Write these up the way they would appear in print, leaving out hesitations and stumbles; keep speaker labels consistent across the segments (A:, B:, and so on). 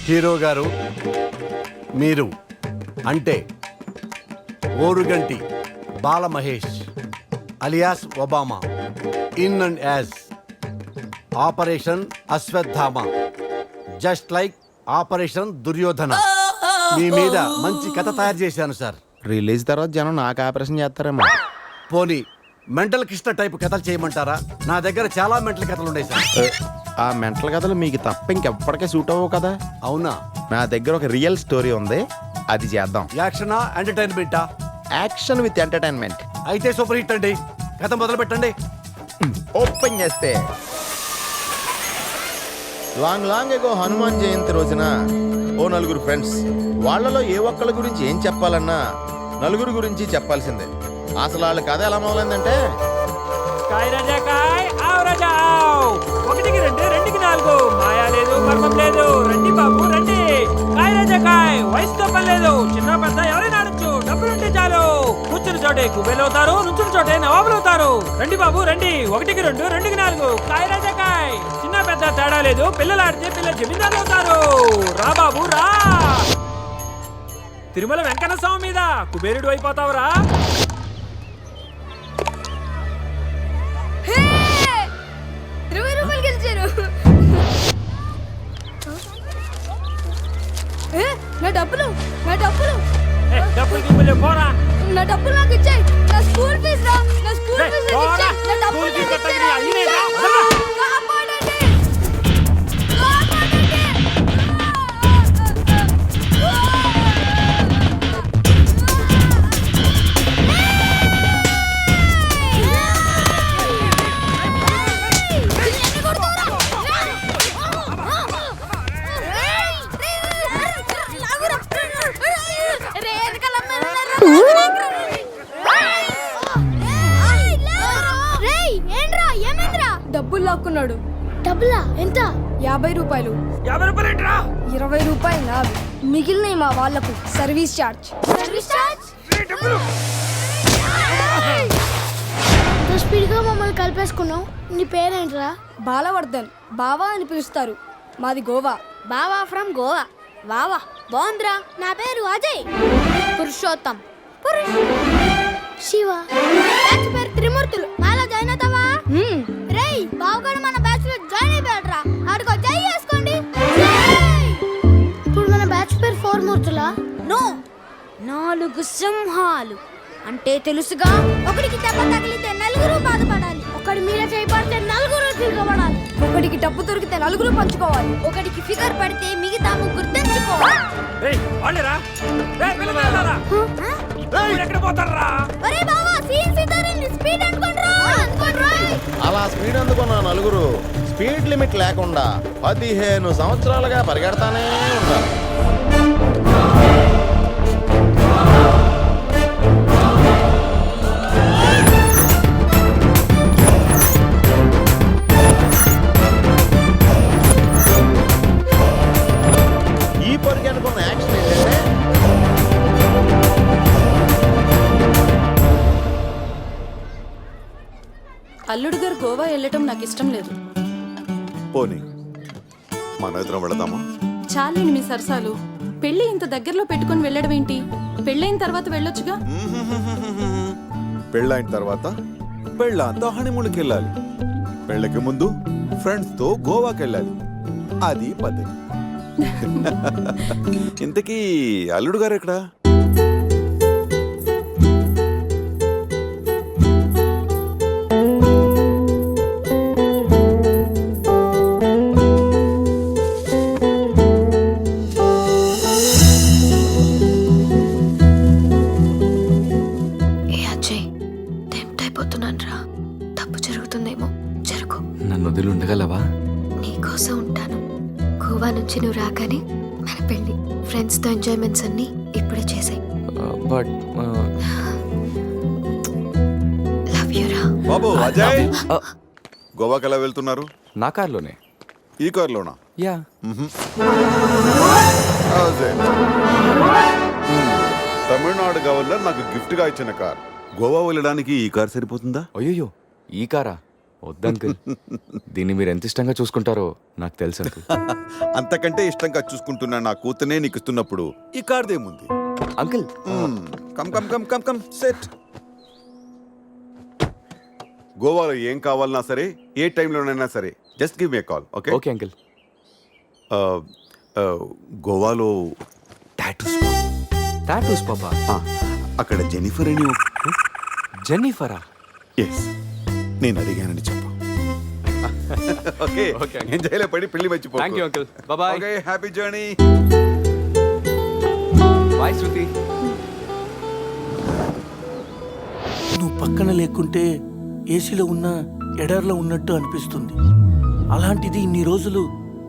A: Hero garu మీరు అంటే Oruganti Bala Mahesh alias Obama in and as operation Ashwatthama just like operation Duryodhana మీ మీద మంచి కథ తయారు చేశాను సార్.
B: రిలీజ్ తర్వాత జనం నాకు ఆపరేషన్ చేస్తారేమో.
A: పోనీ మెంటల్ కృష్ణ టైప్ కథలు చేయమంటారా? నా దగ్గర చాలా మెంటల్ కథలు ఉన్నాయి సార్.
B: ఆ మెంటల్ కథలు మీకు తప్ప ఇంకెప్పటికే సూట్ అవ్వవు కదా.
A: అవునా?
B: నా దగ్గర ఒక రియల్ స్టోరీ ఉంది, అది చేద్దాం.
A: యాక్షనా ఎంటర్టైన్మెంటా?
B: Action with entertainment.
A: అయితే సూపర్ హిట్ అండి. కథ మొదలు పెట్టండి.
B: ఓపెన్ చేస్తే లాంగ్ ఎగో హనుమాన్ జయంతి రోజున ఓ నలుగురు ఫ్రెండ్స్, వాళ్ళలో ఏ ఒక్కళ్ళ గురించి ఏం చెప్పాలన్నా నలుగురు గురించి చెప్పాల్సిందే. అసలు వాళ్ళ కథ ఎలా మొదలైందంటే,
C: కాయ్ రాజా కాయ్, ఆవ్ రాజా ఆవ్. 1కి 2, 2కి 4, మాయా లేదు మర్మం లేదు, రండి బాబు రండి. కాయ్ రాజా కాయ్, వయసుతో పని లేదు, చిన్న పెద్ద ఎవరైనా ఆడొచ్చు, డబ్బులుంటే చాలు. కూర్చుని చోటే కుబేలవుతారు, నుంచుని చోటే నవాబులవుతారు. రండి బాబు రండి. 1కి 2, 2కి 4, కాయ్ రాజా కాయ్. చిన్న పెద్ద తేడా లేదు, పిల్లలు ఆడితే పిల్లలు జమీందారులు అవుతారు. రా బాబు రా. తిరుమల వెంకన్న స్వామి మీద కుబేరుడు అయిపోతావురా.
D: నా డబ్బులు
C: పోరా.
D: నా డబ్బులు నాకు ఇచ్చేయ్. నా స్కూల్ ఫీజు రా. నా స్కూల్ ఫీజు నాకు ఇచ్చేయ్. నా డబ్బులు నాకు ఇచ్చేయ్. కాపాడండి. డబ్బులు లాక్కున్నాడు. డబ్బులా? ఎంత? 50 రూపాయలు.
C: 50 రూపాయలు ఏంట్రా?
D: 20 రూపాయలు నావి, మిగిలినవి మా వాళ్ళకు సర్వీస్ ఛార్జ్. స్పీడ్గా మమ్మల్ని కలిపేసుకున్నావు. నీ పేరేంట్రా? బాలవర్ధన్. బావా అని పిలుస్తారు. మాది గోవా. బావా ఫ్రమ్ గోవా. వావా బాగుందిరా. నా పేరు అజయ్. పురుషోత్తం. శివ. బ్యాచ్ పేరు త్రిమూర్తులు. నాలో జాయిన్ అవుతావా? రేయ్ బావగాడు మన బ్యాచ్ లో జాయిన్ అయిపోయాడురా. ఆడికో జై చేసుకోండి. ఇప్పుడు మన బ్యాచ్ పేరు 4 మూర్తులా? నో, 4 సింహాలు. అంటే తెలుసుగా. ఒకడికి దెబ్బ తగిలితే నలుగురు బాధపడాలి. ఒకడి మీద చేయబడితే నలుగురు తిరగబడాలి. ఒకడికి డబ్బు దొరికితే నలుగురు పంచుకోవాలి. ఒకడికి ఫిగర్ పడితే మిగతా ముగ్గురు తెంచుకోవాలి.
C: రేయ్ వాళ్ళేరా. రేయ్ పిల్లలారా. రేయ్ ఎక్కడ పోతారా?
D: ఒరే బావా సీన్ సితారింది. స్పీడ్ అనుకోండ్రా.
B: అలా స్పీడ్ అందుకున్న నలుగురు స్పీడ్ లిమిట్ లేకుండా 15 సంవత్సరాలుగా పరిగెడతానే ఉన్నారు. ఈ పరిగె అనుకున్న యాక్షన్ ఏంటంటే,
E: అల్లుడు గారు గోవా వెళ్ళటం నాకు ఇష్టం లేదు.
F: పోనీ మన ఇద్దరం వెళదామా?
E: చాలేండి మీ సరసాలు. పెళ్లి ఇంత దగ్గరలో పెట్టుకొని వెళ్ళడం ఏంటి? పెళ్ళైన తర్వాత వెళ్ళొచ్చుగా.
F: పెళ్ళైన తర్వాత పెళ్ళంతా హనీమూన్కి వెళ్ళాలి. పెళ్ళకి ముందు ఫ్రెండ్స్ తో గోవాకి వెళ్ళాలి. అది పద్ధతి. ఇంతకీ అల్లుడు గారు ఎక్కడా?
G: నన్ను వదిలి ఉండగలవా?
H: నీకోసం ఉంటాను. గోవా నుంచి నువ్వు రాగానే మన పెళ్లి. ఫ్రెండ్స్ తో ఎంజాయ్మెంట్స్ అన్ని ఇప్పుడే చేసాయి.
G: బట్
H: లవ్ యు రా.
F: బాబు అజయ్, గోవాకి ఎలా వెళ్తున్నారు?
G: నా కార్లోనే.
F: ఈ కార్లోనా?
G: యా.
F: తమిళనాడు గవర్నర్ నాకు గిఫ్ట్ గా ఇచ్చిన కార్. గోవా వెళ్ళడానికి ఈ కార్ సరిపోతుందా?
G: అయ్యో ఈ కారా? వద్దు అంకుల్. దీన్ని మీరు ఎంత ఇష్టంగా చూసుకుంటారో నాకు తెలుసు అంకుల్.
F: అంతకంటే ఇష్టంగా చూసుకుంటున్నా నా కూతునే నీకు ఇస్తున్నప్పుడు ఈ కార్దేముంది.
G: Uncle
F: come come come come come set. గోవాలో ఏం కావాలన్నా సరే, ఏ టైంలోనైనా సరే, just give me call. Okay
G: okay uncle.
F: గోవాలో టాటూస్.
G: టాటూస్ పాపా.
F: అక్కడ జెనిఫర్ అని
G: జెన్నిఫరా?
F: ఎస్, నేను అడిగానని చెప్పు. Okay
G: Okay, uncle.
F: ఎంజాయ్లో పడి పెళ్లి మర్చిపో.
G: Thank you uncle. Bye.
F: Okay, happy journey.
G: Bye Shruti.
I: నువ్వు పక్కన లేకుంటే ఏసీలో ఉన్న ఎడార్లో ఉన్నట్టు అనిపిస్తుంది. అలాంటిది ఇన్ని రోజులు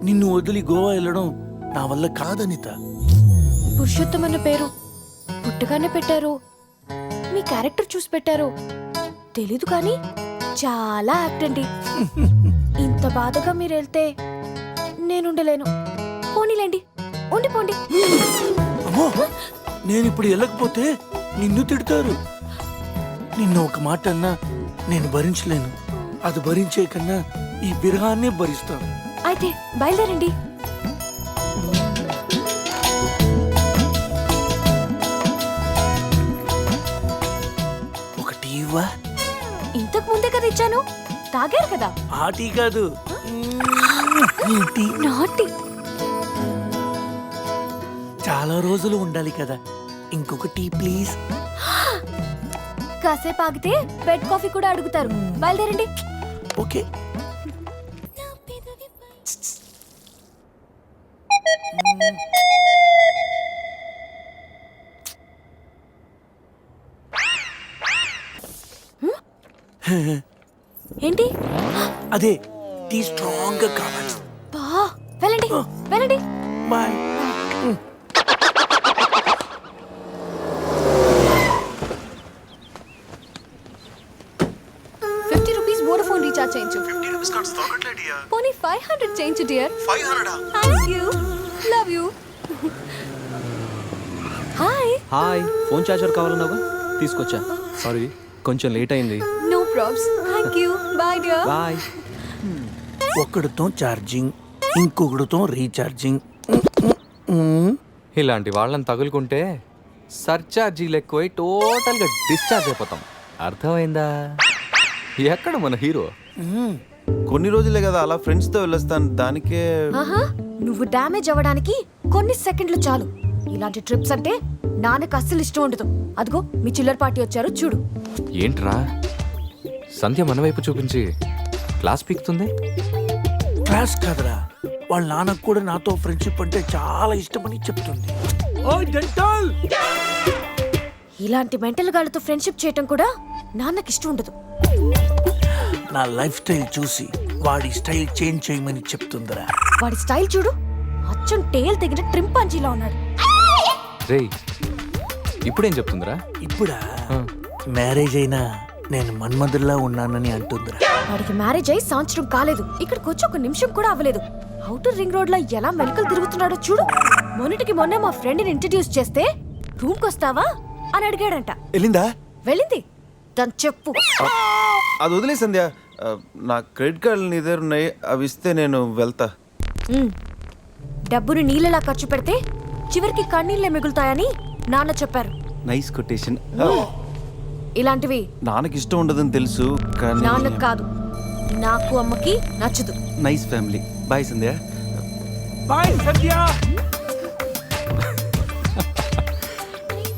I: నిన్ను వదిలి గోవా వెళ్ళడం నా వల్ల కాదనిత.
H: పురుషోత్తం అన్న పేరు పుట్టగానే పెట్టారు, మీ క్యారెక్టర్ చూసి పెట్టారు తెలీదు కానీ చాలా యాక్ట్ అండి. ఇంత బాధగా మీరు వెళ్తే నేనుండలేను. పోనీలేండి, ఉండిపోండి.
I: అమ్మో, నేను ఇప్పుడు వెళ్ళకపోతే నిన్ను తిడతారు. నిన్ను ఒక మాట అన్నా నేను భరించలేను. అది భరించే కన్నా ఈ బిరహాన్నే భరిస్తాను.
H: అయితే బయలుదేరండి.
I: ఒకటి ఇవ్వా?
H: ఇంతకు ముందే కదా ఇచ్చాను, తాగారు కదా.
I: ఆ టీ కాదు, ఈ టీ.
H: నాటి
I: చాలా రోజులు ఉండాలి కదా, ఇంకొక టీ ప్లీజ్.
H: కాసేపు ఆగితే బెడ్ కాఫీ కూడా అడుగుతారు. బయలుదేరండి.
I: ఓకే.
H: ఏంటి?
I: అదే టీ స్ట్రాంగ్ గా కావాలి.
H: బా, వెళ్ళండి వెళ్ళండి.
I: బాయ్.
H: 50 రూపీస్ వోడాఫోన్ రీఛార్జ్ చేయించు. పోనీ 500 చేయించు dear. 500. Thank you, love you. Hi.
J: Hi, phone charger కావాలన్నావా? తీసుకొచ్చా. సారీ, కొంచెం లేట్ అయింది.
H: No probs. Thank you. Bye dear.
J: Bye.
I: ఒకడితో ఛార్జింగ్, ఇంకొకడితో రీఛార్జింగ్.
G: ఇలాంటి వాళ్ళని తగులుకుంటే సర్చార్జీలు ఎక్కువై టోటల్గా డిశ్చార్జ్ అయిపోతాం. అర్థమైందా? ఎక్కడ మన హీరో?
B: కొన్ని రోజులే కదా అలా ఫ్రెండ్స్ తో వెళ్ళొస్తాను, దానికే.
H: ఆహా, నువ్వు డ్యామేజ్ అవ్వడానికి కొన్ని సెకండ్లు చాలు. ఇలాంటి ట్రిప్స్ అంటే నాన్నకు అస్సలు ఇష్టం ఉండదు. అదిగో మీ చిల్లర పార్టీ వచ్చారు చూడు.
G: ఏంట్రా సంధ్య మన వైపు చూపించి క్లాస్ పీకుతుంది?
I: క్లాస్ కాదురా, వాళ్ళ నాన్నకు కూడా నాతో ఫ్రెండ్షిప్ అంటే చాలా ఇష్టమని చెప్తుంది.
H: ఇలాంటి మెంటల్ గాళ్ళతో ఫ్రెండ్షిప్ చేయటం కూడా నాన్నకి ఇష్టం ఉండదు.
I: నా లైఫ్ స్టైల్ చూసి వాడి స్టైల్ చేంజ్ చేయమని చెప్తుందిరా.
H: వాడి స్టైల్ చూడు, అచ్చం టేల్ తెగిన ట్రింపాంజీలా ఉన్నాడు.
G: రేయ్, ఇప్పుడేం చెప్తుందిరా?
I: ఇప్పుడా? మ్యారేజ్ అయినా నేను మన్మధుల్లా ఉన్నానని అంటుందిరా.
H: వాడికి మ్యారేజ్ అయి సంవత్సరం కాలేదు, ఇక్కడికి వచ్చి ఒక నిమిషం కూడా అవ్వలేదు. అవుటర్ రింగ్ రోడ్ లో ఎలా మెలకలు తిరుగుతున్నాడో చూడు. మొన్నటికి మొన్న మా ఫ్రెండ్ ని ఇంట్రడ్యూస్ చేస్తే రూమ్ కొస్తావా అని అడిగాడంట.
B: వెళ్ళిందా?
H: వెళ్ళింది. దాని చెప్పు.
B: అది వదిలే సంధ్య, నా క్రెడిట్ కార్డులు నీ దగ్గర ఉన్నాయి, అవి ఇస్తే నేను వెళ్తా.
H: డబ్బును నీళ్ళలా ఖర్చు పెడితే చివరికి కన్నీళ్ళే మిగులుతాయని నాన్న చెప్పారు.
B: Nice quotation.
H: ఇలాంటివి
B: నాన్నకి ఇష్టం ఉండదని తెలుసు కానీ.
H: నాన్నకు కాదు, నాకు అమ్మకి నచ్చదు.
B: Nice family. బాయ్ సంధ్య.
I: బాయ్ సత్య.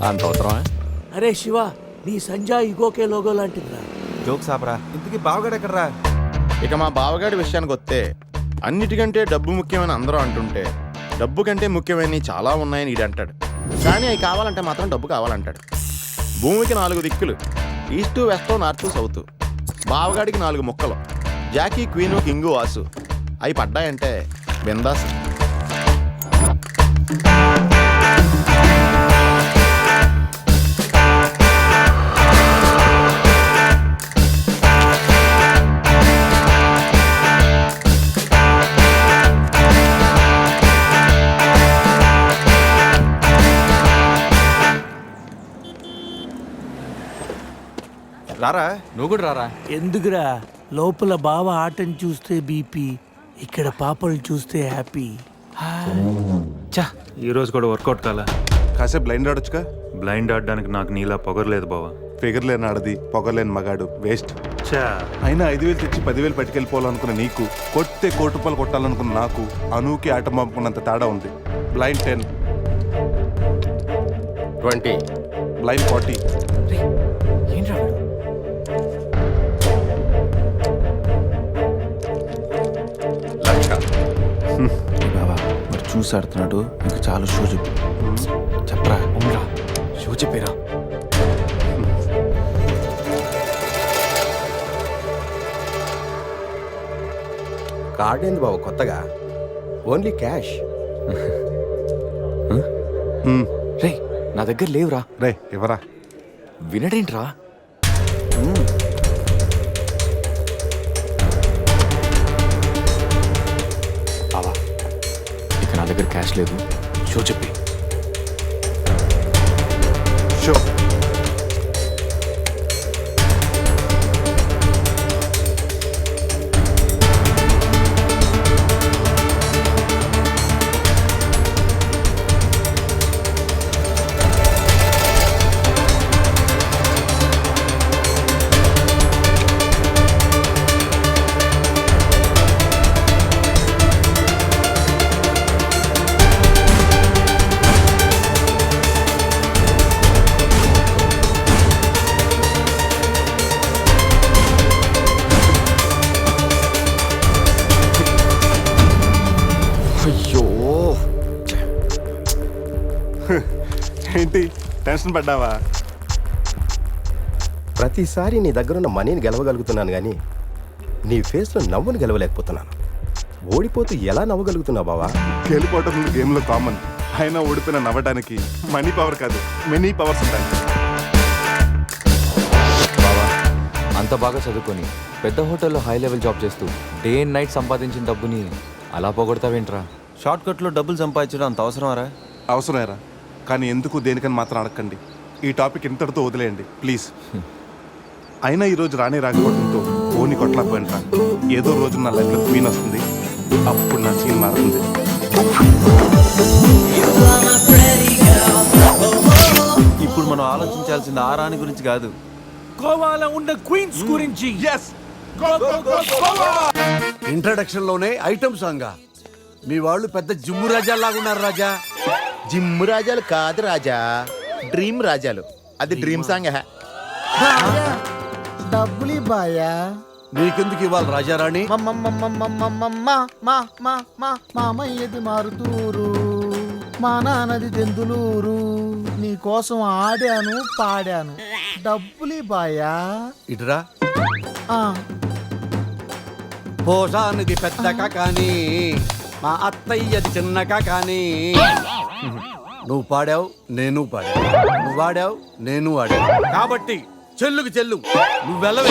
G: అంత అవసరమా?
I: అరే శివ, నీ సంజా ఇగోకే లోగో లాంటిదిరా.
B: జోక్స్ ఆపరా. ఇంతకీ బావగాడు ఎక్కడరా? ఇక మా బావగాడి విషయానికి వస్తే, అన్నిటికంటే డబ్బు ముఖ్యమని అందరూ అంటుంటే, డబ్బు కంటే ముఖ్యమైనవి చాలా ఉన్నాయని ఈడు అంటాడు. కానీ అవి కావాలంటే మాత్రం డబ్బు కావాలంటాడు. భూమికి 4 దిక్కులు, ఈస్టు వెస్ట్ నార్త్ సౌత్. బావగాడికి 4 ముక్కలు, జాకీ క్వీను కింగు వాసు. అవి పడ్డాయంటే బిందాస్. రారా.
G: నువ్వు కూడా రారా.
I: ఎందుకురా? లోపల బావ ఆటని చూస్తే బీపీ, ఇక్కడ పాపలు చూస్తే హ్యాపీ.
G: చా
K: ఈ రోజు కూడా వర్కౌట్ కాలా.
F: కాసేపు బ్లైండ్ ఆడొచ్చుగా.
K: బ్లైండ్ ఆడడానికి నాకు నీలా పొగరలేదు బావా.
F: ఫిగర్ లేని ఆడది, పొగలేని మగాడు వేస్ట్.
K: చా
F: అయినా 5,000 తెచ్చి 10,000 పట్టుకెళ్ళిపోవాలనుకున్న నీకు, కొట్టే కోటి రూపాయలు కొట్టాలనుకున్న నాకు అనూకి ఆట పంపుకున్నంత తేడా ఉంది. బ్లైండ్ 10,
B: 20.
F: బ్లైండ్ 40.
G: ఏంట్రా వీడు?
J: బాబా మరి చూసి ఆడుతున్నాడు, ఇంకా చాలా షో చెప్పు.
G: చెప్పరా ఉండరా, షో చెప్పేరా.
B: కార్డ్ ఏంది బాబు కొత్తగా? Only cash.
G: రే నా దగ్గర లేవురా.
F: రే ఎవరా?
G: వినడేంట్రా? బావా ఇక నా దగ్గర క్యాష్ లేదు, షో చెప్పి.
F: షో.
G: అయ్యో
F: ఏంటి టెన్షన్ పడ్డావా?
B: ప్రతిసారి నీ దగ్గరున్న మనీని గెలవగలుగుతున్నాను కానీ నీ ఫేస్లో నవ్వును గెలవలేకపోతున్నాను. ఓడిపోతూ ఎలా నవ్వగలుగుతున్నావు బావా?
F: గెలిపోవటం గేమ్లో కామన్. అయినా ఓడిపోయిన నవ్వడానికి మనీ పవర్ కాదు, మెనీ పవర్స్ ఉంటాయి.
G: బావా అంత బాగా చదువుకొని పెద్ద హోటల్లో హై లెవెల్ జాబ్ చేస్తూ డే అండ్ నైట్ సంపాదించిన డబ్బుని అలా పోగొడతావేంట్రా?
J: షార్ట్ కట్లో డబ్బులు సంపాదించడం అంత అవసరమారా?
F: అవసరమేరా, కానీ ఎందుకు దేనికని మాత్రం అడగండి. ఈ టాపిక్ ఇంతటితో వదిలేయండి ప్లీజ్. అయినా ఈరోజు రానే రాకపోవడంతో ఓని కొట్టలేకపోయినరా. ఏదో రోజు నా లైఫ్లో క్వీన్ వస్తుంది, అప్పుడు నా సీన్ మారుతుంది.
J: ఇప్పుడు మనం ఆలోచించాల్సింది ఆ రాణి గురించి కాదు,
I: గోవాలో ఉన్న క్వీన్స్ గురించి.
A: ఇంట్రడక్షన్ లోనే ఐటమ్ సాంగ్. మీ వాళ్ళు పెద్ద జిమ్ము రాజాలాగా ఉన్నారు రాజా.
B: జిమ్ రాజాలు కాదు రాజా, డ్రీమ్ రాజాలు. అది డ్రీమ్ సాంగ్.
L: డబ్బులి బాయా.
A: నీకెందుకు ఇవ్వాలి రాజారాణి?
L: మామయ్యది మారుతూరు, మా నాన్నది దెందులూరు. నీ కోసం ఆడాను పాడాను, డబ్బులి బాయా.
A: ఇటురా.
L: ఆ,
A: పోసానిది పెద్దక కానీ మా అత్తయ్యది చిన్నక కానీ. నువ్వు పాడావు, నేను పాడావు. నువ్వు వాడావు, నేను వాడావు. కాబట్టి చెల్లుకు చెల్లు, నువ్వు వెళ్ళవే.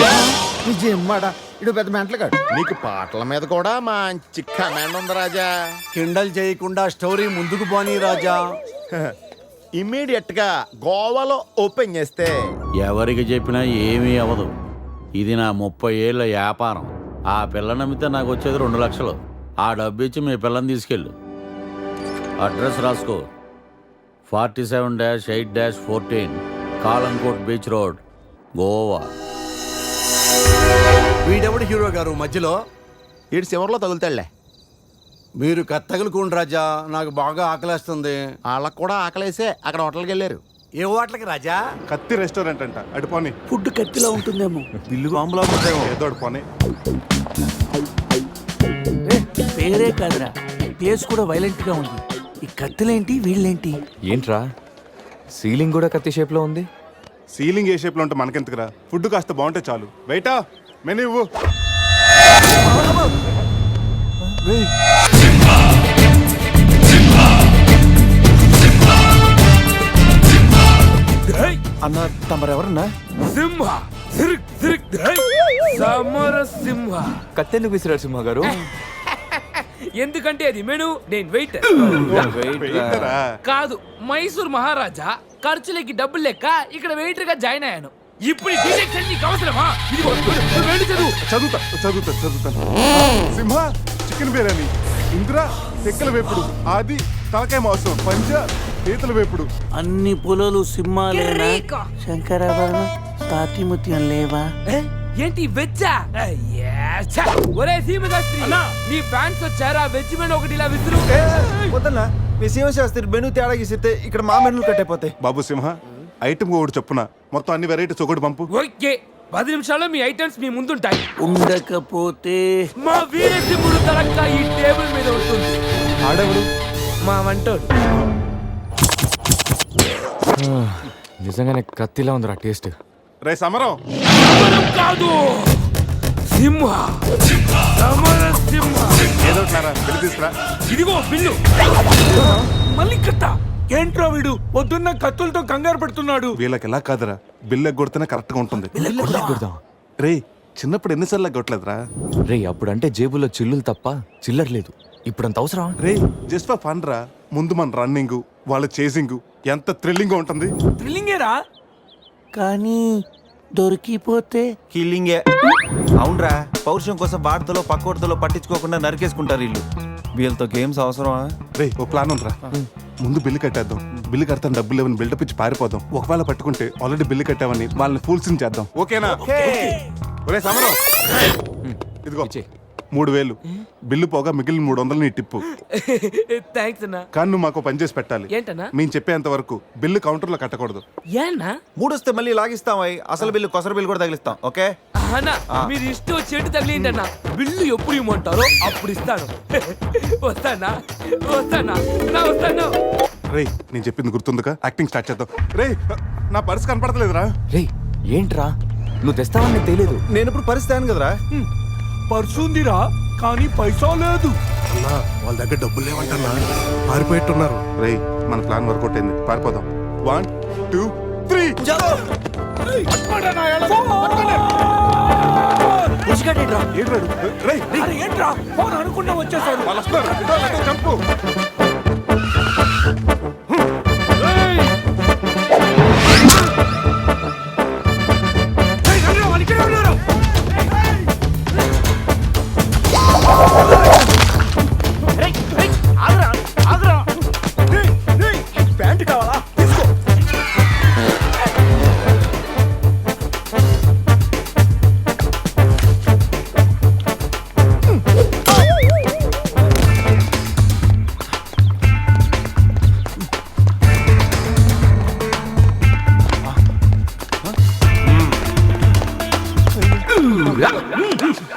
L: నిజమ్మడా ఇడు పెద్ద మెంటలు కాడు.
B: నీకు పాటల మీద కూడా మంచి కమాండ్ ఉంది రాజా.
A: కిండల్ చేయకుండా స్టోరీ ముందుకు పోనీ రాజా.
B: ఇమ్మీడియట్ గా గోవాలో ఓపెన్ చేస్తే
M: ఎవరికి చెప్పినా ఏమీ అవ్వదు. ఇది నా 30 ఏళ్ళ వ్యాపారం. ఆ పిల్ల నమ్మితే నాకు వచ్చేది 2 లక్షలు. ఆ డబ్బు ఇచ్చి మీ పిల్లని తీసుకెళ్ళు. అడ్రస్ రాసుకో. 47-8-14 కాలంకోట్ బీచ్ రోడ్, గోవా.
A: వీడెవడు హీరో గారు మధ్యలో?
B: ఇటు చివరిలో తగులుతాడులే.
A: మీరు కత్తగలుకోండి రాజా, నాకు బాగా ఆకలేస్తుంది.
B: వాళ్ళకు కూడా ఆకలేసే అక్కడ హోటల్కి వెళ్ళారు.
A: ఏ హోటల్కి రాజా?
F: కత్తి రెస్టారెంట్ అంట, అడుపోని.
I: ఫుడ్ కత్తిలా ఉంటుందేమో.
F: బిల్లు బాంబులా ఉంటుందేమో. ఏదో అడుపోని.
I: పేరే కాదురా, ప్లేస్ కూడా వైలెంట్ గా ఉంది. ఈ కత్తులేంటి, వీళ్ళేంటి?
G: ఏంట్రా సీలింగ్ కూడా కత్తి షేప్లో ఉంది?
F: సీలింగ్ ఏ షేప్లో ఉంటే మనకెందుకురా, ఫుడ్ కాస్త బాగుంటే చాలు. వెయిటా మెనూ ఇవ్వు.
J: అన్న తమరెవరన్నా?
C: సింహ సిరిక్ సిరిక్ సమర సింహ.
G: కత్తెందుకు విసిరారు సింహ గారు?
C: ఎందుకంటే అది మెను, నేను వెయిటర్.
F: వెయిటరా?
C: కాదు, మైసూర్ మహారాజా ఖర్చులకి డబ్బులు లెక్క ఇక్కడ వెయిటర్ గా జాయిన్ అయ్యాను. ఇప్పుడు ఈ డిటెక్షన్ నీకు అవసరమా? ఇదిగో, నువ్వు వెళ్ళి చదువు.
F: చదువుతాను. సింహ చికెన్ బిర్యానీ, ఇంద్ర తెక్కల వేపుడు, ఆది తలకాయ మాంసం, పంజ పీతల వేపుడు.
I: అన్ని పొలాలు సింహాలేనా?
C: కిరీకా.
I: శంకరాభరణం తాతిముత్యం లేవా?
C: ఏంటి వెజ్జా? ఒరే సీమశాస్త్రి, నీ ఫ్యాన్స్ వచ్చారా? వెజ్ మెను ఒకటి ఇలా విసురు.
J: వద్దన్నా మీ శివశాస్త్రి మెను తేడా గీసితే ఇక్కడ మా మెనూలు కట్టయిపోతాయి.
F: బాబు సింహ ఐటమ్ ఒకటి చెప్పున మొత్తం అన్ని వెరైటీస్ ఒకటి పంపు.
C: ఓకే, 10 నిమిషాల్లో మీ ఐటమ్స్ మీ ముందుంటాయి.
I: ఉండకపోతే
C: మా వీరసింహుడు తలక్క ఈ టేబుల్ మీద ఉంటుంది.
J: ఆడవుడు
C: మా వంటోడు.
G: నిజంగానే కత్తిలా ఉందిరా టేస్ట్.
F: రే సమరం,
C: సమరం కాదు, సింహ. సమర సింహ.
F: ఏదో బిల్లు తీసుకురా.
C: ఇదిగో బిల్లు.
I: మళ్ళీ కట్ట. ఏంట్రా వీడు పొద్దున్న కత్తులతో కంగారు పెడుతున్నాడు.
F: వీళ్ళకి ఎలా కాదురా, బిల్లు ఎగ్గొడితేనే కరెక్ట్ గా ఉంటుంది. రే చిన్నప్పుడు ఎన్నిసార్లు ఎగ్గొట్టలేదురా?
G: రే అప్పుడంటే జేబులో చిల్లులు తప్ప చిల్లర లేదు. ఇప్పుడంత అవసరం?
F: రే జస్ట్ ఫర్ ఫన్ రా. ముందు మన రన్నింగ్, వాళ్ళ చేసింగ్ ఎంత థ్రిల్లింగ్ గా ఉంటుంది.
C: థ్రిల్లింగేరా?
I: కానీ దొరికిపోతే
J: కిల్లింగే. అవునరా, పౌరుషం కోసం వార్తలో పక్కోడతలో పట్టించుకోకుండా నరికేసుకుంటారు వీళ్ళు. వీళ్ళతో గేమ్స్ అవసరమా?
F: రే ఓ ప్లాన్ ఉందిరా. ముందు బిల్లు కట్టేద్దాం. బిల్లు కడతాను డబ్బులు లేవని బిల్డప్ ఇచ్చి పారిపోదాం. ఒకవేళ పట్టుకుంటే ఆల్రెడీ బిల్లు కట్టామని వాళ్ళని ఫూల్సింగ్ చేద్దాం. ఓకేనా? ఒరే సమరం, ఇదిగో 3000 బిల్లు పోగా మిగిలిన 300 నీ టిప్పు.
C: థ్యాంక్స్ అన్నా.
F: కానీ నువ్వు మాకు పని చేసి పెట్టాలి.
C: ఏంటన్నా?
F: మేము చెప్పేంత వరకు బిల్లు కౌంటర్ లో కట్టకూడదు.
C: ఏనా?
J: మూడొస్తే మళ్ళీ లాగిస్తాం. అసలు బిల్లు కొసర బిల్లు కూడా తగిలిస్తాం. ఓకే
C: అన్నా, మీరు ఇష్టం వచ్చేట్టు తగిలిండి అన్న. బిల్లు ఎప్పుడు ఇమ్మంటారో అప్పుడు ఇస్తాను. వస్తానా? వస్తాను.
F: రే నేను చెప్పింది గుర్తుందిగా? యాక్టింగ్ స్టార్ట్ చేద్దాం. రే నా పర్స్ కనపడతలేదురా.
G: రే ఏంట్రా నువ్వు తెస్తావని తెలియదు.
J: నేను ఇప్పుడు పరిస్థితి కదరా.
I: పర్సుందిరా కానీ పైసా లేదు.
F: వాళ్ళ దగ్గర డబ్బులు లేవంటన్నా, పారిపోయేట్టున్నారు. రే మన ప్లాన్ వర్కౌట్ అయింది, పారిపోదాం. 1 2 3
I: ఏంట్రా ఫోన్ అనుకున్నా వచ్చేసాడు.
F: వాళ్ళు వస్తున్నారు. ఇదో లేదో చంపు.
J: ప్యాంట్ కావాలా?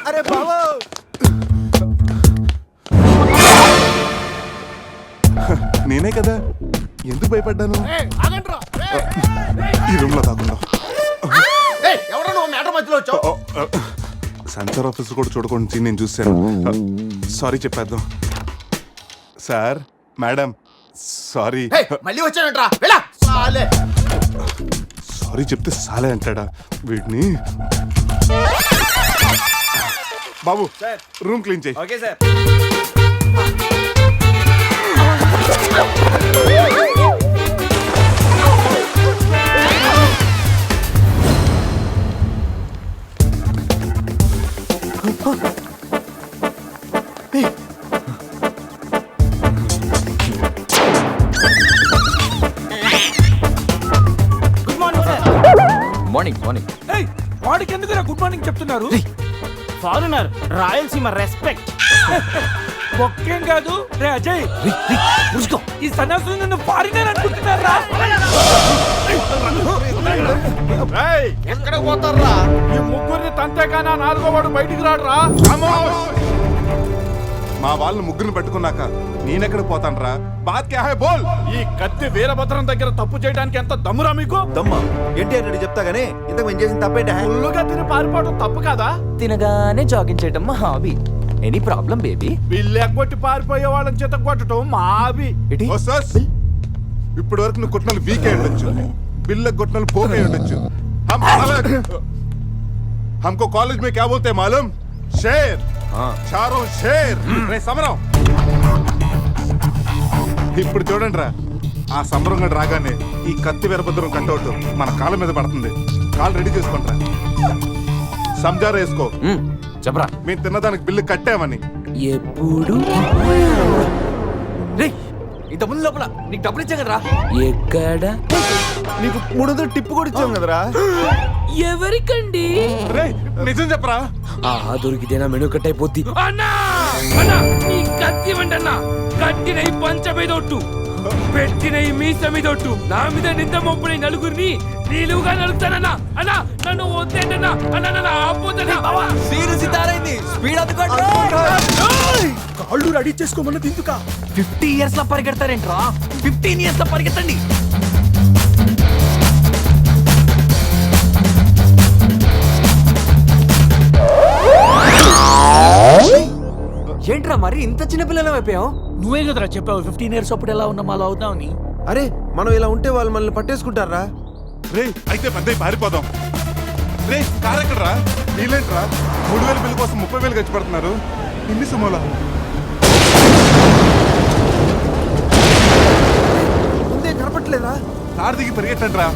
J: అరే బాబు,
F: నేనే కదా, ఎందుకు భయపడ్డాను? ఈ రూమ్ లో కాకుండా
L: ఎవరో నువ్వు మేడం మధ్యలో వచ్చావు.
F: సెన్సార్ ఆఫీసర్ కూడా చూడకుండా నేను చూశాను. సారీ చెప్పేద్దాం. Sir madam sorry.
L: మళ్ళీ వచ్చానంట్రా. వెళ్ళా సాలే.
F: సారీ చెప్తే సాలే అంటాడా వీడిని? బాబు రూమ్ క్లీన్ చేయి.
J: Okay sir.
G: మార్నింగ్
I: వాడికి ఎందుకురా గుడ్ మార్నింగ్ చెప్తున్నారు?
L: Foreigner Rayalaseema respect.
I: ఒక్కేం కాదు రే అజయ్, ఈ సన్యాసులు నిన్ను ఫారినర్ అనుకుంటున్నారా?
L: ఎక్కడ పోతారా? ఈ ముగ్గురిని తంతేగానా నాలుగో వాడు బయటికి రాడురా.
F: మా వాళ్ళని ముగ్గురిని పెట్టుకున్నాక నేనెక్కడ పోతాను? బాత్ క్యా హై బోల్.
L: ఈ కత్తి వీరభద్రం దగ్గర తప్పు చేయడానికి ఎంత దమ్మురా మీకు?
J: దమ్మా ఎన్టీఆర్ రెడ్డి చెప్తా గానీ ఇంతకు మేము చేసిన తప్పేంటే?
L: ఫుల్లుగా తిని పారిపోవడం తప్పు కాదా?
C: తినగానే జాగింగ్ చేయడం మా hobby. Any problem baby?
L: Bill ఎగ్గొట్టి పారిపోయే వాళ్ళని చేత కొట్టడం మా హాబీ.
F: ఇప్పటి వరకు నువ్వు కొట్టిన వీకే ఉండొచ్చు, బిల్ల కొట్టిన పోకే ఉండొచ్చు. हमको कॉलेज में क्या बोलते हैं मालूम? शेर. चारों शेर. రే సమరం, ఇప్పుడు చూడండి రా, ఆ సమరం గడు రాగానే ఈ కత్తి వీరభద్రం కట్అవుట్ మన కాళ్ళ మీద పడుతుంది. కాల్ రెడీ చేసుకుంటా సంజారా వేసుకో.
G: చెప్పరా.
F: మేము తిన్నదానికి బిల్లు కట్టామని.
I: ఎప్పుడు
G: రే ఇంత ముందు లోపల నీకు డబ్బులు ఇచ్చా కదరా.
I: ఎక్కడ
J: నీకు 300 టిప్పు కూడా ఇచ్చాం కదరా.
I: ఎవరికండి?
F: రేయ్ నిజం చెప్పరా.
I: ఆహా దొరికితేనా మెను కట్ అయిపోద్ది.
C: అన్నా అన్నా నీ కత్తి వండన్నా కట్టిన ఈ పంచ మీదొట్టు పెట్టిన ఈ మీస మీదొట్టు నా మీద నింద మొప్పుని నలుగురిని నీలుగా నలుగుతానన్నా అన్నా నన్ను వద్దేంటన్నా అన్నా నన్ను ఆపోతన్నా
G: సీరు సితారైంది స్పీడ్ అందుకోండి.
I: కాళ్ళు రెడీ చేసుకోమన్నది ఎందుక?
G: 50 years లో పరిగెడతారేంట్రా. 15 years లో పరిగెత్తండి. ఏంట్రా మరి ఇంత చిన్న పిల్లలు అయిపోయావు?
I: నువ్వే కదరా చెప్పావు 15 years అప్పుడు ఎలా ఉన్నాం అలా అవుతామని.
J: అరే మనం ఇలా ఉంటే వాళ్ళు మనల్ని పట్టేసుకుంటారా?
F: రే అయితే పెద్ద పారిపోదాం. రే కార్ ఎక్కడరా? వీలేంట్రా 3000 బిల్లు కోసం 30,000 ఖర్చు పెడుతున్నారు. ఇన్ని సుమోలా
J: ముందే కనపట్లేదా?
F: కార్ దిగి పరిగెట్టండి రా.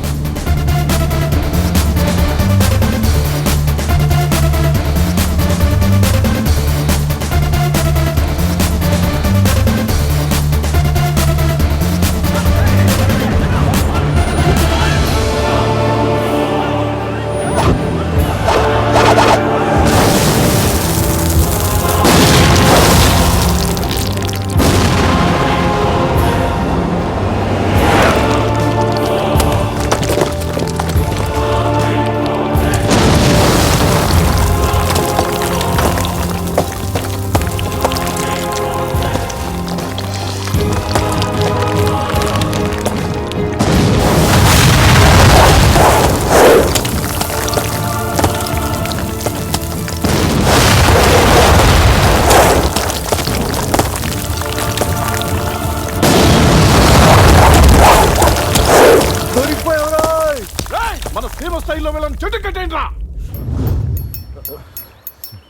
F: మన సీమ స్టైల్లో వెళ్ళని చెట్టు కట్టేయండి రా.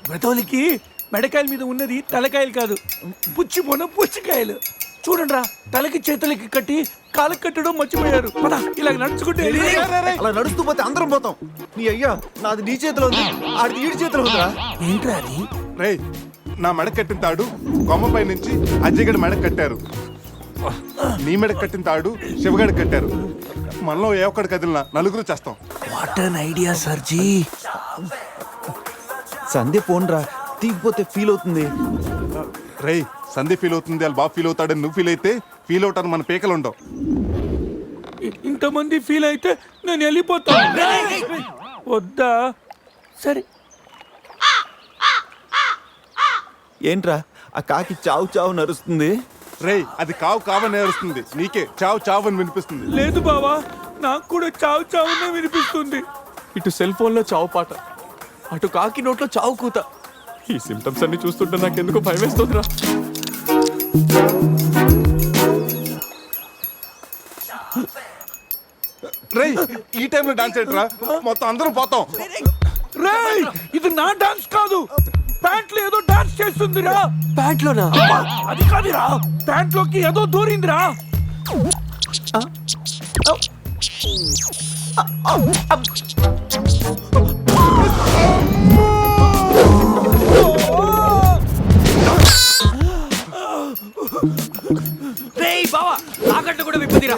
I: బ్రతోలికి మెడకాయల మీద ఉన్నది తలకాయలు కాదు, పుచ్చిపోన పుచ్చికాయలు. చూడండి రా, తలకి చేతులకి కట్టి కాళ్ళకి కట్టడం మర్చిపోయారు. పద ఇలాగ నడుచుకుంటే.
J: అలా నడుస్తూ పోతే అందరం పోతాం. నీ అయ్యా నాది నీ చేతిలో ఉంది, ఆడిది ఈడి చేతిలో ఉందిరా.
I: ఏంట్రా అది?
F: రే నా మెడ కట్టిన తాడు కొమ్మపై నుంచి అజ్జగడి మెడ కట్టారు. నీ మెడ కట్టిన తాడు శివగడ కట్టారు. మనలో ఏ ఒక్కడి కదిలినా నలుగురు చేస్తాం.
I: వాట్ అన్ ఐడియా సర్జీ.
J: సంధ్య ఫోన్ రా, తీగిపోతే ఫీల్ అవుతుంది.
F: రే సంధ్య ఫీల్ అవుతుంది, వాళ్ళు బాబు ఫీల్ అవుతాడని నువ్వు ఫీల్ అయితే ఫీల్ అవుతాను మన పేకలు ఉండవు.
I: ఇంతమంది ఫీల్ అయితే నేను వెళ్ళిపోతాను. వద్దా? సరే.
J: ఏంట్రా ఆ కాకి చావు చావు నరుస్తుంది?
F: రే అది కావు కావని నేరుస్తుంది, నీకే చావు చావు అని వినిపిస్తుంది.
I: లేదు బావా, నాకు కూడా చావు చావునే వినిపిస్తుంది.
G: ఇటు సెల్ ఫోన్ లో చావు పాట, అటు కాకి నోట్లో చావు కూత. ఈ సిమ్టమ్స్ అన్ని చూస్తుంటే నాకెందుకో భయం వేస్తుందిరా.
F: రే ఈ టైంలో డాన్స్ ఏంట్రా, మొత్తం అందరం పోతాం.
I: రేయ్ ఇది నా డాన్స్ కాదు, ప్యాంట్లో ఏదో డాన్స్ చేస్తుందిరా.
G: ప్యాంట్లోనా?
I: అది కాదురా, ప్యాంట్లోకి ఏదో దూరిందిరా.
C: రేయ్ బావా తాకట్టు కూడా విప్పుదిరా.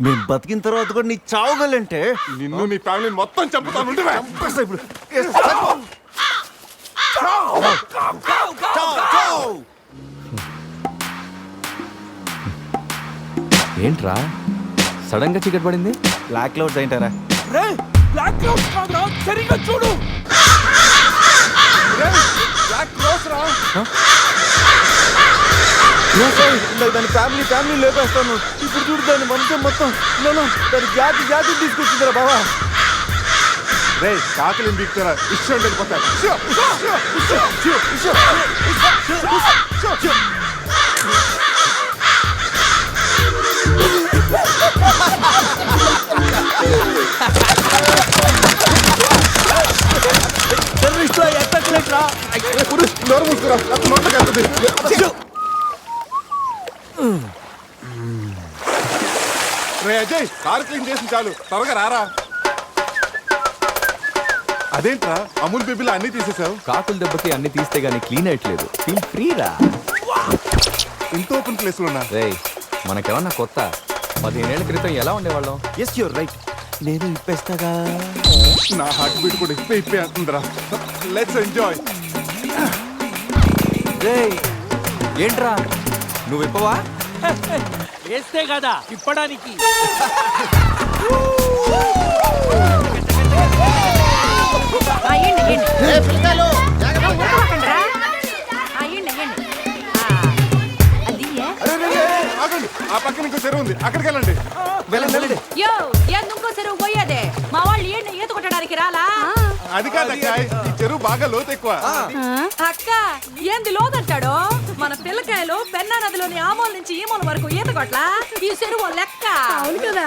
J: మేము బతికిన తర్వాత కూడా నీ చావుగలంటే
F: నిన్ను నీ ఫ్యామిలీని మొత్తం చంపుతాను.
J: ఇప్పుడు
G: ఏంట్రా సడన్ గా చీకటి పడింది?
J: బ్లాక్ క్లౌడ్స్ ఏంటారా?
I: రేయ్ బ్లాక్ క్లౌడ్స్ కాదురా, సరిగ్గా చూడు.
J: దాని ఫ్యామిలీ లేపేస్తాను. ఇప్పుడు చూడు దాని మంచం మొత్తం దాని జాతి తీసుకొచ్చిందిరా బావా.
F: రే కాకలిని బీక్తారా ఇష్టం వెళ్ళిపోతారు. తీసుకురా నోట్లోకి వెళ్తుంది. రే అజయ్, కారు క్లీన్ చేసి చాలు, త్వరగా రారా. అదేంట్రా అమూల్ బేబీలో అన్ని తీసేసావు?
G: కాకుల దెబ్బకి అన్ని తీస్తే గానీ క్లీన్ అయ్యట్లేదు. ఫీల్ ఫ్రీ రా.
F: ఇంత ఓపెన్ ప్లేస్ ఉన్నా
G: రే మనకేమన్నా కొత్త? 15 ఏళ్ల క్రితం ఎలా ఉండేవాళ్ళం?
J: Yes you're right. నేను ఇప్పేస్తాగా.
F: నా హార్ట్ బీట్ కూడా ఇప్పే అంటుందిరా. Let's enjoy.
G: రే ఏంట్రా నువ్వు ఇప్పవా?
C: వేస్తే కదా ఇప్పడానికి.
F: ఆగండి, ఆ పక్కన ఇంకో చెరువు ఉంది, అక్కడికి వెళ్ళండి.
E: యో ఎందుకో చెరువు పోయేదే? మా వాళ్ళు ఏంటి ఈత కొట్టడానికి రాలా?
F: అది కాదక్క, ఈ చెరువు బాగా లోతు ఎక్కువ.
E: అక్క ఏంది లోదంటాడు? మన పిల్లకాయలు పెన్నా నదిలోని ఆ మూల నుంచి ఈ మూల వరకు ఈత కొట్లా? ఈ చెరువు లెక్క. అవును కదా.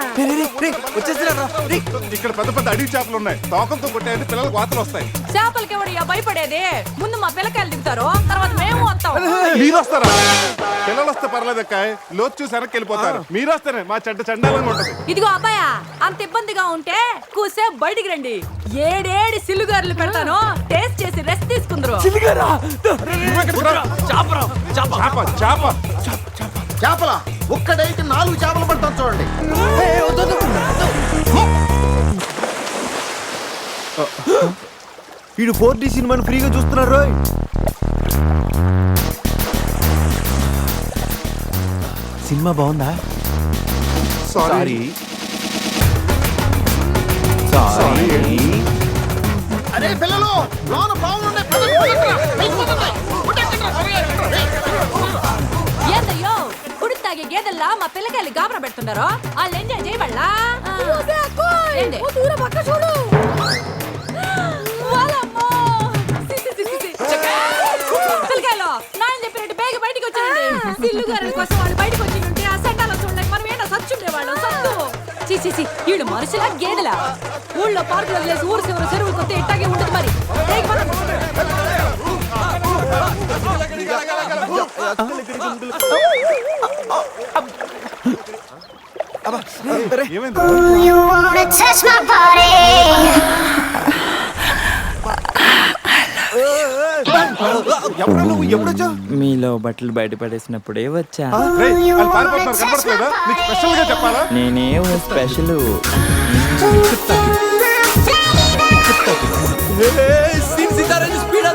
F: ఇక్కడ పెద్ద పెద్ద అడవి చేపలు ఉన్నాయి, తోకంతో కొట్టాయంటే పిల్లలకు వాతలు వస్తాయి.
E: చేపలకి ఎవడు భయపడేది? ముందు మా పిల్లకాయలు దిగుతారు, తర్వాత మేము వస్తాం.
F: మీరు వస్తారా? పిల్లలు వస్తే పర్లేదక్క, లోతు చూసి వెనక్కి వెళ్ళిపోతారు. మీరు వస్తేనే మా చెడ్డ చండాలంగా ఉంటది.
E: ఇదిగో అబ్బాయా, అంత ఇబ్బందిగా ఉంటే కూసే బయటికి రండి. ఏడేడి సిల్లుగారులు పెడతాను, టేస్ట్ చేసి రెస్ట్ తీసుకుందరు.
B: చేపల ఒక్కడైతే 4 చేపలు పడతాను చూడండి.
J: వీడు 4D సినిమాని ఫ్రీగా చూస్తున్నారు. సినిమా బాగుందా?
F: సారీ.
B: అరే పిల్లలు, లోన బాగుండే
E: ఏందయ్యో కుడి తాగే గేదెల్లా మా పిల్లకాయలు గాబరా పెడుతున్నారో? వాళ్ళు ఎంజాయ్ చేయబడలా? ఏంది? వాళ్ళమ్మో! పిల్లకాయలు నాయన చెప్పినట్టు బేగ బయటికి వచ్చేయండి. సిల్లుగారుల కోసం వాళ్ళు బయటకు వచ్చింటే ఆ సండాలో చూడలేక మనం ఏంటో సచ్చుండే వాళ్ళం సత్తు. చీచి వీళ్ళు మనుషులా గేదెలా? ఊళ్ళో పార్కులు వదిలేసి ఊరు చివరి చెరువులు కొత్త ఇట్టాగే ఉంటుంది మరి.
N: మీలో బట్టలు బయట పడేసినప్పుడే వచ్చా. నేనే స్పెషల్.
G: స్పీడ్